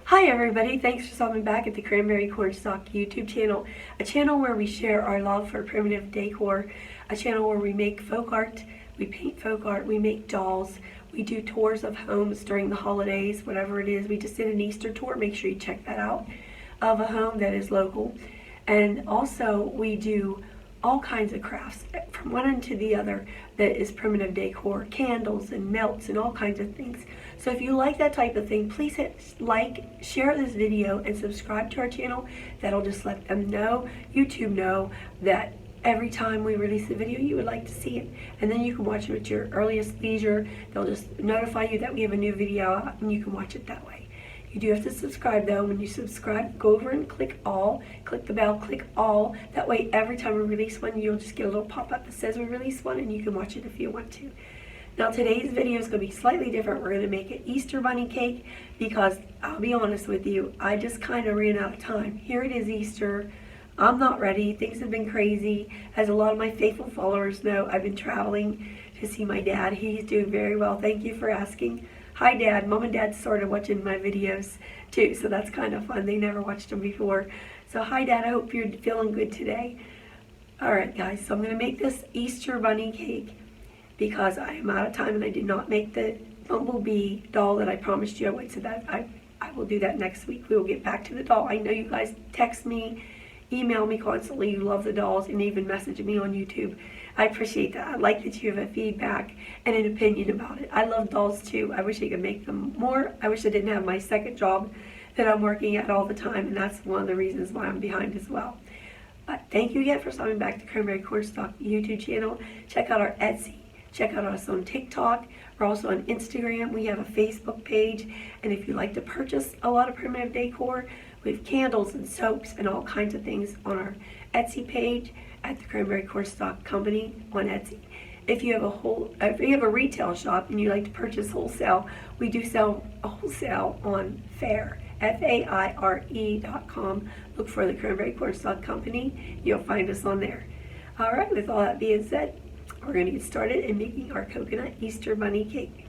Hi everybody, thanks for stopping back at the Cranberry Cornstalk YouTube channel, a channel where we share our love for primitive decor, a channel where we make folk art, we paint folk art, we make dolls, we do tours of homes during the holidays, whatever it is. We just did an Easter tour, make sure you check that out, of a home that is local. And also we do all kinds of crafts from one end to the other that is primitive decor, candles and melts and all kinds of things. So if you like that type of thing, please hit like, share this video, and subscribe to our channel. That'll just let them know, YouTube know, that every time we release a video you would like to see it, and then you can watch it at your earliest leisure. They'll just notify you that we have a new video out and you can watch it that way. You do have to subscribe though. When you subscribe, go over and click all, click the bell, click all. That way every time we release one, you'll just get a little pop-up that says we released one and you can watch it if you want to. Now today's video is going to be slightly different. We're going to make an Easter bunny cake because I'll be honest with you, I just kind of ran out of time. Here it is, Easter. I'm not ready. Things have been crazy. As a lot of my faithful followers know, I've been traveling to see my dad. He's doing very well. Thank you for asking. Hi Dad. Mom and Dad started watching my videos too, so that's kind of fun. They never watched them before. So hi Dad, I hope you're feeling good today. Alright guys, so I'm going to make this Easter bunny cake because I am out of time and I did not make the bumblebee doll that I promised you I would. So that I will do that next week. We will get back to the doll. I know you guys text me, email me constantly. You love the dolls and even message me on YouTube. I appreciate that. I like that you have a feedback and an opinion about it. I love dolls too. I wish I could make them more. I wish I didn't have my second job that I'm working at all the time, and that's one of the reasons why I'm behind as well. But thank you again for stopping back to Cranberry Cornstalk YouTube channel. Check out our Etsy. Check out us on TikTok. We're also on Instagram. We have a Facebook page. And if you'd like to purchase a lot of primitive decor, we have candles and soaps and all kinds of things on our Etsy page at the Cranberry Cornstalk Company on Etsy. If you have a retail shop and you like to purchase wholesale, we do sell a wholesale on Faire, FAIRE.com. Look for the Cranberry Cornstalk Company. You'll find us on there. All right, with all that being said, we're going to get started in making our coconut Easter bunny cake.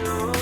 know.